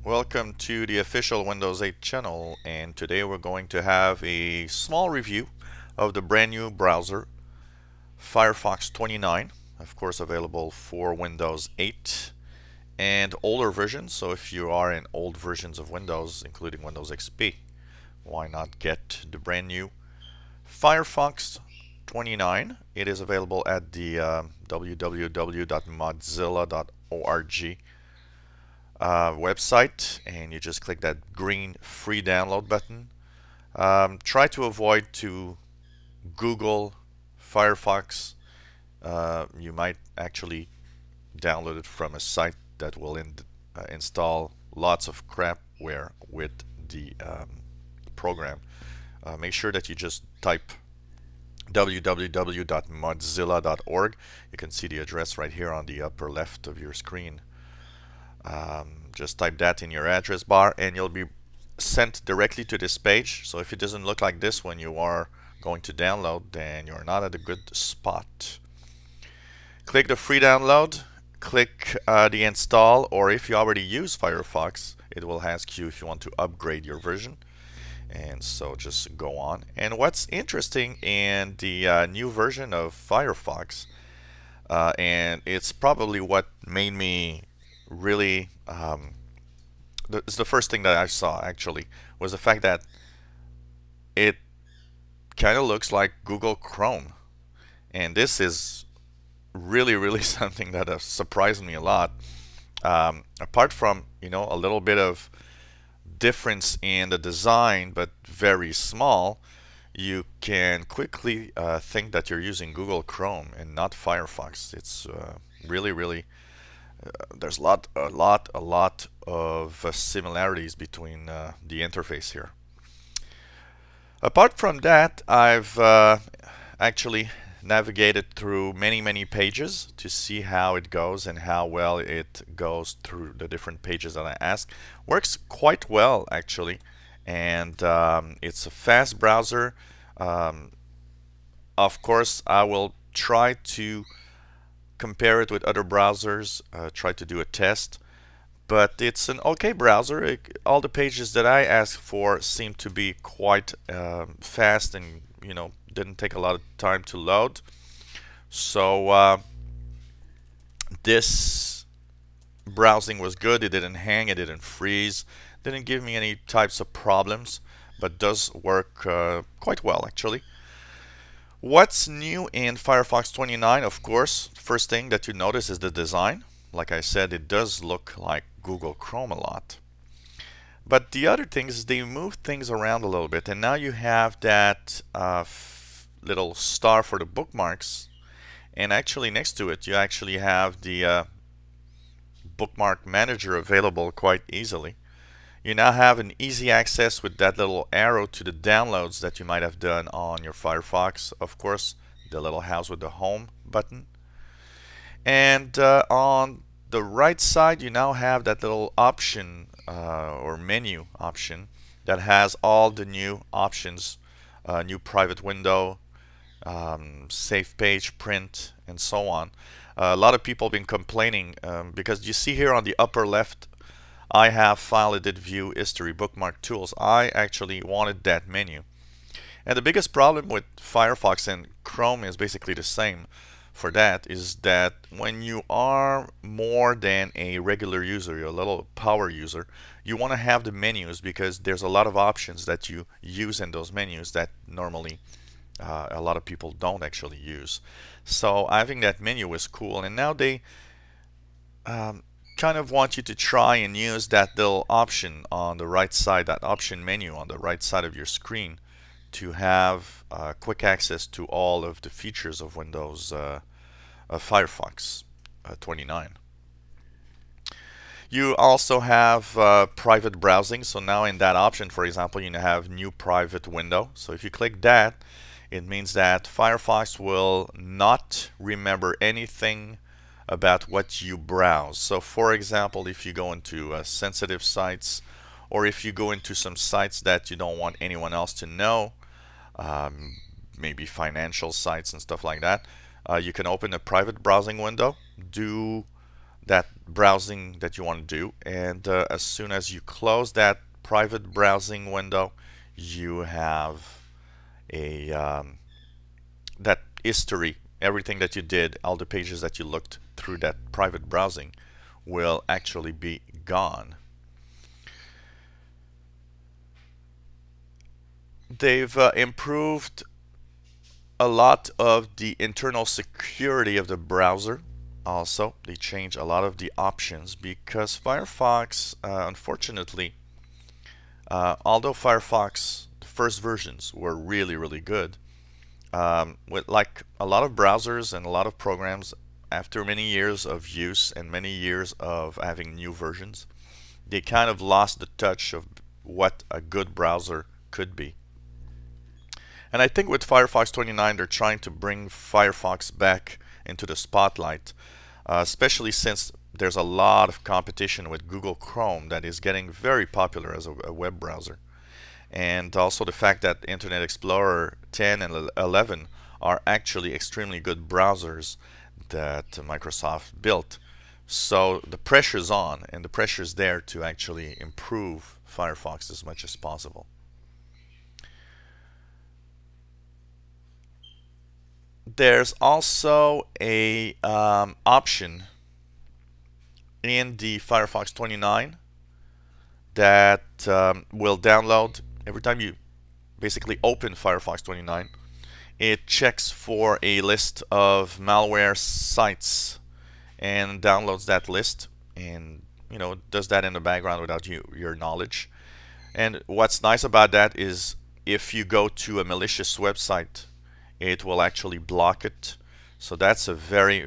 Welcome to the official Windows 8 channel, and today we're going to have a small review of the brand new browser Firefox 29, of course available for Windows 8 and older versions. So if you are in old versions of Windows, including Windows XP, why not get the brand new Firefox 29? It is available at the www.mozilla.org website, and you just click that green free download button. Try to avoid to Google Firefox. You might actually download it from a site that will install lots of crapware with the program. Make sure that you just type www.mozilla.org. You can see the address right here on the upper left of your screen. Just type that in your address bar and you'll be sent directly to this page. So if it doesn't look like this when you are going to download, then you're not at a good spot. Click the free download, click the install, or if you already use Firefox, it will ask you if you want to upgrade your version. And so just go on. And what's interesting in the new version of Firefox, and it's probably what made me really it's the first thing that I saw actually, was the fact that it kind of looks like Google Chrome. And this is really something that surprised me a lot. Apart from, a little bit of difference in the design, but very small, you can quickly think that you're using Google Chrome and not Firefox. It's really there's a lot of similarities between the interface here. Apart from that, I've actually navigated through many pages to see how it goes and how well it goes through the different pages that I ask. Works quite well actually, and it's a fast browser. Of course, I will try to compare it with other browsers, try to do a test, but it's an okay browser. All the pages that I asked for seem to be quite fast, and didn't take a lot of time to load. So this browsing was good. It didn't hang, it didn't freeze, didn't give me any types of problems, but does work quite well actually. What's new in Firefox 29? Of course, first thing that you notice is the design. Like I said, it does look like Google Chrome a lot. But the other thing is they move things around a little bit, and now you have that little star for the bookmarks, and actually next to it you actually have the bookmark manager available quite easily. You now have an easy access with that little arrow to the downloads that you might have done on your Firefox. Of course, the little house with the home button. And on the right side, you now have that little option or menu option that has all the new options, new private window, save page, print, and so on. A lot of people have been complaining because you see here on the upper left, I have file, edit, view, history, bookmark, tools. I actually wanted that menu. And the biggest problem with Firefox, and Chrome is basically the same for that, is that when you are more than a regular user, you're a little power user, you want to have the menus because there's a lot of options that you use in those menus that normally a lot of people don't actually use. So having that menu is cool, and now they kind of want you to try and use that little option on the right side, that option menu on the right side of your screen, to have quick access to all of the features of Windows Firefox 29. You also have private browsing. So now in that option, for example, you have new private window. So if you click that, it means that Firefox will not remember anything about what you browse. So for example, if you go into sensitive sites, or if you go into some sites that you don't want anyone else to know, maybe financial sites and stuff like that, you can open a private browsing window, do that browsing that you want to do, and as soon as you close that private browsing window, you have a that history, everything that you did, all the pages that you looked through that private browsing will actually be gone. They've improved a lot of the internal security of the browser. Also, they change a lot of the options because Firefox, unfortunately, although Firefox first versions were really good, with like a lot of browsers and a lot of programs, after many years of use and many years of having new versions, they kind of lost the touch of what a good browser could be. And I think with Firefox 29, they're trying to bring Firefox back into the spotlight, especially since there's a lot of competition with Google Chrome that is getting very popular as a web browser. And also the fact that Internet Explorer 10 and 11 are actually extremely good browsers that Microsoft built. So the pressure's on, and the pressure's there to actually improve Firefox as much as possible. There's also a option in the Firefox 29 that will download every time you basically open Firefox 29. It checks for a list of malware sites and downloads that list, and does that in the background without your knowledge. And what's nice about that is if you go to a malicious website, it will actually block it. So that's a very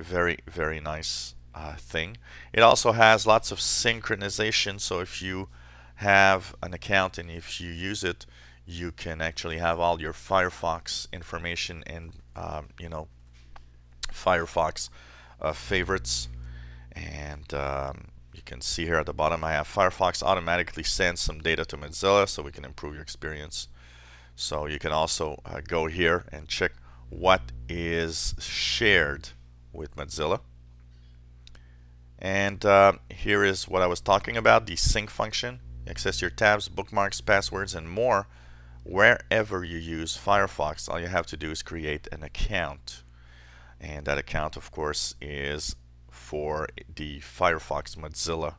nice thing. It also has lots of synchronization, so if you have an account and if you use it, you can actually have all your Firefox information and Firefox favorites. And you can see here at the bottom I have Firefox automatically sends some data to Mozilla so we can improve your experience. So you can also go here and check what is shared with Mozilla. And here is what I was talking about, the sync function. Access your tabs, bookmarks, passwords, and more wherever you use Firefox. All you have to do is create an account. And that account, of course, is for the Firefox Mozilla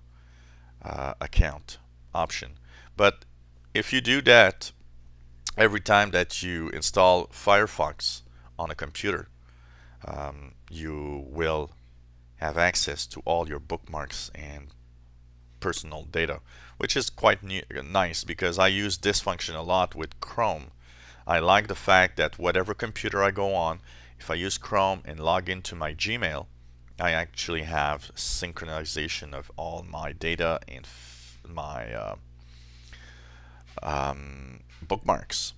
account option. But if you do that every time that you install Firefox on a computer, you will have access to all your bookmarks and personal data, which is quite nice because I use this function a lot with Chrome. I like the fact that whatever computer I go on, if I use Chrome and log into my Gmail, I actually have synchronization of all my data and my bookmarks.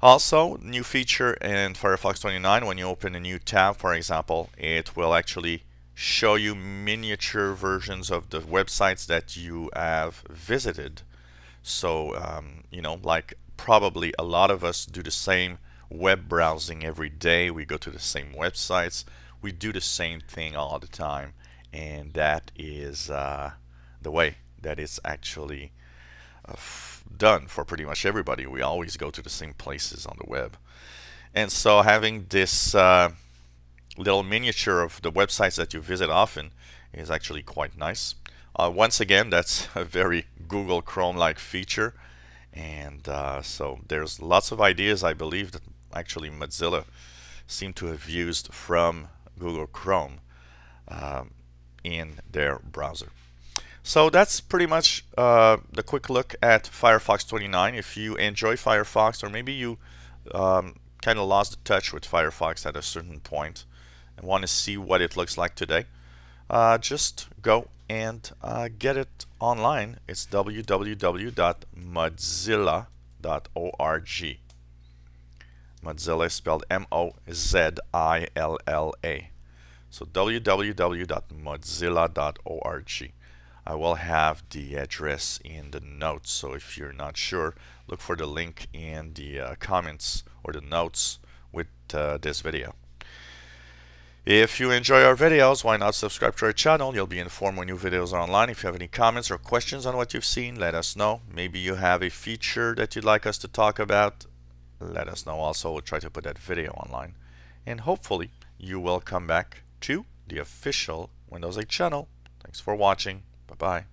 Also, new feature in Firefox 29, when you open a new tab, for example, it will actually show you miniature versions of the websites that you have visited. So, like probably a lot of us do the same web browsing every day. We go to the same websites. We do the same thing all the time. And that is the way that it's actually done for pretty much everybody. We always go to the same places on the web. And so having this little miniature of the websites that you visit often is actually quite nice. Once again, that's a very Google Chrome-like feature. And so there's lots of ideas, I believe, that actually Mozilla seem to have used from Google Chrome in their browser. So that's pretty much the quick look at Firefox 29. If you enjoy Firefox, or maybe you kind of lost the touch with Firefox at a certain point and want to see what it looks like today, just go and get it online. It's www.mozilla.org. Mozilla is spelled M-O-Z-I-L-L-A. So www.mozilla.org. I will have the address in the notes, so if you're not sure, look for the link in the comments or the notes with this video. If you enjoy our videos, why not subscribe to our channel? You'll be informed when new videos are online. If you have any comments or questions on what you've seen, let us know. Maybe you have a feature that you'd like us to talk about. Let us know also. We'll try to put that video online. And hopefully you will come back to the official Windows 8 channel. Thanks for watching. Bye-bye.